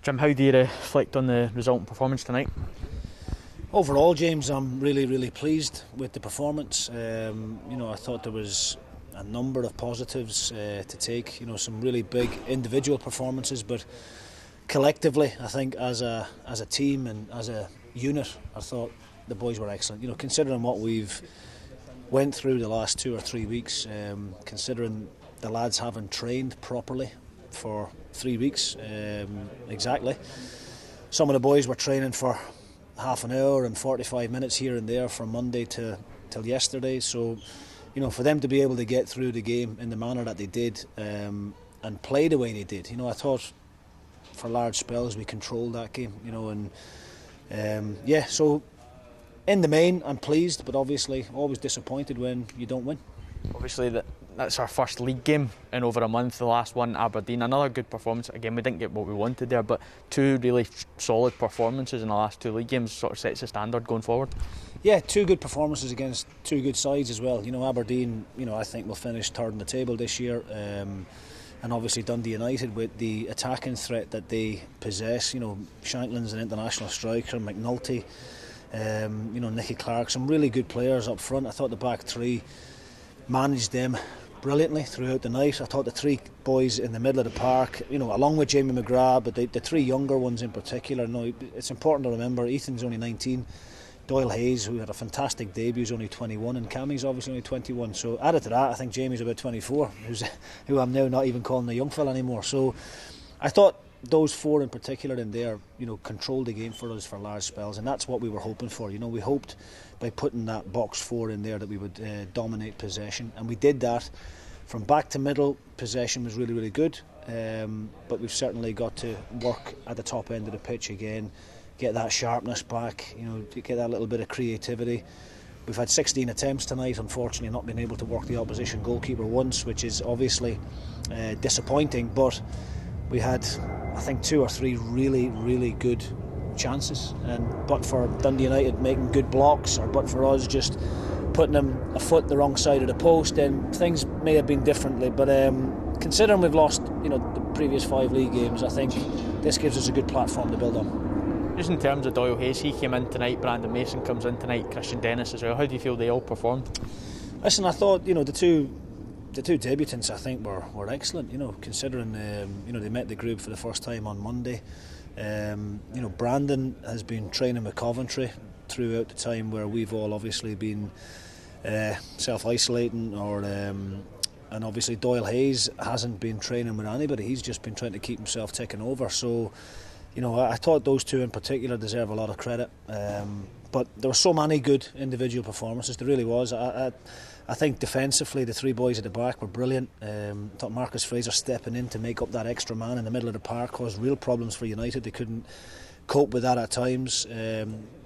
Jim, how do you reflect on the result and performance tonight? Overall, James, I'm really pleased with the performance. I thought there was a number of positives to take. Some really big individual performances, but collectively, I think as a team and as a unit, I thought the boys were excellent. Considering what we've went through the last 2 or 3 weeks, considering the lads haven't trained properly for 3 weeks exactly. Some of the boys were training for half an hour and 45 minutes here and there from Monday till yesterday. So, for them to be able to get through the game in the manner that they did and play the way they did, I thought for large spells we controlled that game, so in the main I'm pleased, but obviously always disappointed when you don't win. Obviously that's our first league game in over a month. The last one, Aberdeen, another good performance. Again, we didn't get what we wanted there, but 2 really solid performances in the last 2 league games sort of sets the standard going forward. Yeah, 2 good performances against 2 good sides as well. Aberdeen, I think will finish third in the table this year, and obviously Dundee United, with the attacking threat that they possess. Shanklin's an international striker, McNulty, Nicky Clark, some really good players up front. I thought the back 3 managed them brilliantly throughout the night. I thought the 3 boys in the middle of the park, along with Jamie McGrath, but the 3 younger ones in particular. It's important to remember Ethan's only 19, Doyle Hayes, who had a fantastic debut, is only 21, and Cammie's obviously only 21. So added to that, I think Jamie's about 24, who I'm now not even calling a young fella anymore. So I thought those 4 in particular in there, controlled the game for us for large spells, and that's what we were hoping for. We hoped by putting that box 4 in there that we would dominate possession, and we did that. From back to middle, possession was really good, but we've certainly got to work at the top end of the pitch again, get that sharpness back, get that little bit of creativity. We've had 16 attempts tonight, unfortunately not been able to work the opposition goalkeeper once, which is obviously disappointing, but we had, I think, 2 or 3 really good chances, but for Dundee United making good blocks, or but for us just putting them a foot the wrong side of the post, then things may have been differently. But considering we've lost the previous 5 league games, I think this gives us a good platform to build on. Just in terms of Doyle Hayes, he came in tonight, Brandon Mason comes in tonight, Christian Dennis as well. How do you feel they all performed? Listen, I thought the two debutants, I think, were excellent. Considering they met the group for the first time on Monday. Brandon has been training with Coventry throughout the time where we've all obviously been self-isolating, and obviously Doyle Hayes hasn't been training with anybody. He's just been trying to keep himself taken over. So I thought those 2 in particular deserve a lot of credit, but there were so many good individual performances. There really was. I think defensively the 3 boys at the back were brilliant. I thought Marcus Fraser stepping in to make up that extra man in the middle of the park caused real problems for United. They couldn't cope with that at times.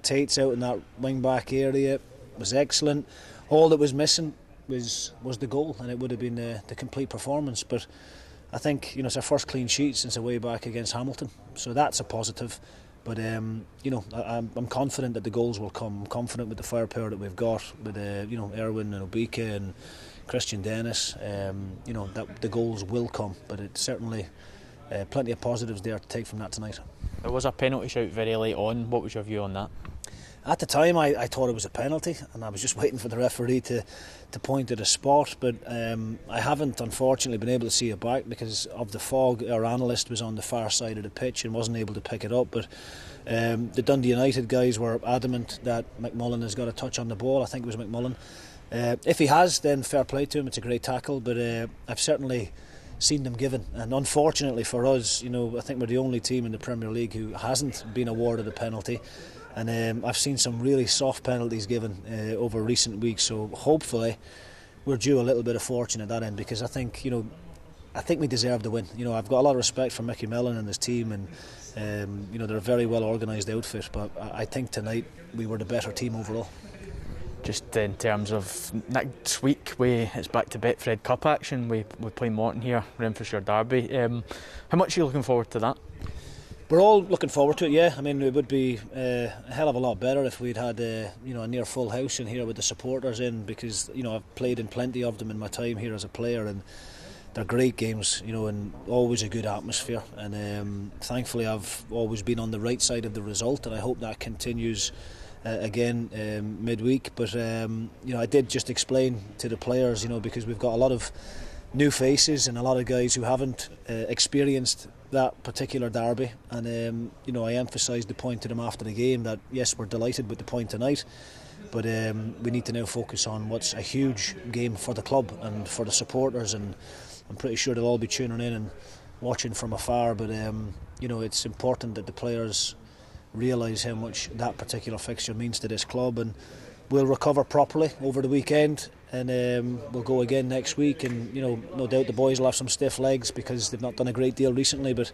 Tate's out in that wing back area was excellent. All that was missing was the goal, and it would have been the complete performance. But I think it's our first clean sheet since away back against Hamilton, so that's a positive. But I'm confident that the goals will come. I'm confident with the firepower that we've got with Erwin and Obika and Christian Dennis. That the goals will come. But it's certainly plenty of positives there to take from that tonight. There was a penalty shout very late on. What was your view on that? At the time, I thought it was a penalty, and I was just waiting for the referee to point at a spot. But I haven't, unfortunately, been able to see it back because of the fog. Our analyst was on the far side of the pitch and wasn't able to pick it up. But the Dundee United guys were adamant that McMullen has got a touch on the ball. I think it was McMullen. If he has, then fair play to him. It's a great tackle. But I've certainly seen them given, and unfortunately for us, I think we're the only team in the Premier League who hasn't been awarded a penalty. And I've seen some really soft penalties given over recent weeks, so hopefully we're due a little bit of fortune at that end, because I think we deserve the win. I've got a lot of respect for Mickey Mellon and his team, and they're a very well organised outfit, but I think tonight we were the better team overall. Just in terms of next week, it's back to Betfred Cup action. We play Morton here, Renfrewshire Derby. How much are you looking forward to that? We're all looking forward to it, yeah. I mean, it would be a hell of a lot better if we'd had a near full house in here with the supporters in, because I've played in plenty of them in my time here as a player, and they're great games, you know, and always a good atmosphere. And thankfully, I've always been on the right side of the result, and I hope that continues again midweek. But you know, I did just explain to the players, you know, because we've got a lot of new faces and a lot of guys who haven't experienced that particular derby, and you know, I emphasised the point to them after the game that yes, we're delighted with the point tonight, but we need to now focus on what's a huge game for the club and for the supporters, and I'm pretty sure they'll all be tuning in and watching from afar. But you know, it's important that the players realise how much that particular fixture means to this club, and we'll recover properly over the weekend, and we'll go again next week. And you know, no doubt the boys will have some stiff legs because they've not done a great deal recently, but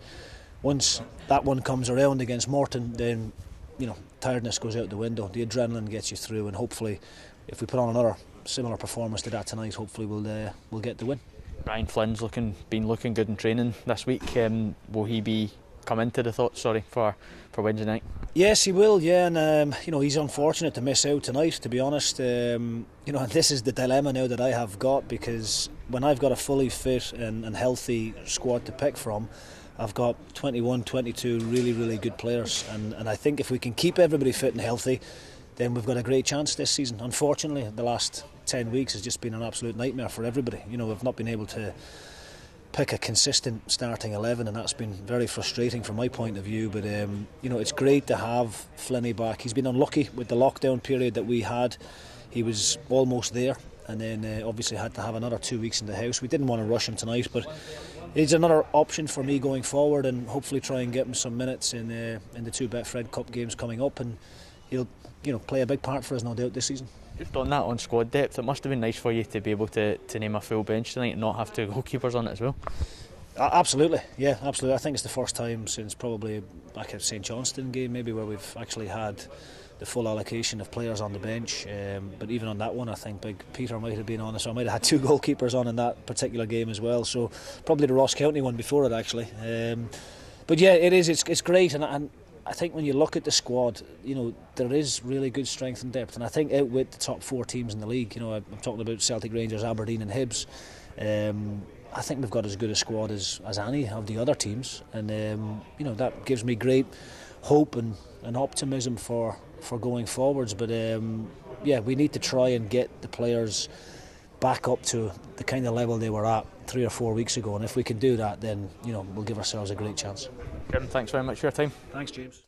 once that one comes around against Morton, then you know, tiredness goes out the window, the adrenaline gets you through, and hopefully if we put on another similar performance to that tonight, hopefully we'll get the win. Ryan Flynn's been looking good in training this week. Will he be come into the thoughts for Wednesday night? Yes, he will, yeah, and you know, he's unfortunate to miss out tonight, to be honest. You know, and this is the dilemma now that I have got, because when I've got a fully fit and healthy squad to pick from, I've got 21, 22 really good players, and I think if we can keep everybody fit and healthy, then we've got a great chance this season. Unfortunately, the last 10 weeks has just been an absolute nightmare for everybody. You know, we've not been able to pick a consistent starting 11, and that's been very frustrating from my point of view. But you know, it's great to have Flinny back. He's been unlucky with the lockdown period that we had. He was almost there, and then obviously had to have another 2 weeks in the house. We didn't want to rush him tonight, but he's another option for me going forward, and hopefully try and get him some minutes in the two Betfred Cup games coming up, and he'll, you know, play a big part for us, no doubt, this season. Just on that, on squad depth, it must have been nice for you to be able to name a full bench tonight and not have two goalkeepers on it as well. Absolutely, yeah, absolutely. I think it's the first time since probably back at St Johnstone game maybe where we've actually had the full allocation of players on the bench, but even on that one I think Big Peter might have been on it, so I might have had two goalkeepers on in that particular game as well, so probably the Ross County one before it actually. But yeah, it's great, and I think when you look at the squad, you know, there is really good strength and depth, and I think out with the top four teams in the league, you know, I'm talking about Celtic, Rangers, Aberdeen and Hibs, I think we've got as good a squad as any of the other teams, and you know, that gives me great hope and optimism for going forwards. But yeah, we need to try and get the players back up to the kind of level they were at 3 or 4 weeks ago, and if we can do that, then you know, we'll give ourselves a great chance. Jim, thanks very much for your time. Thanks, James.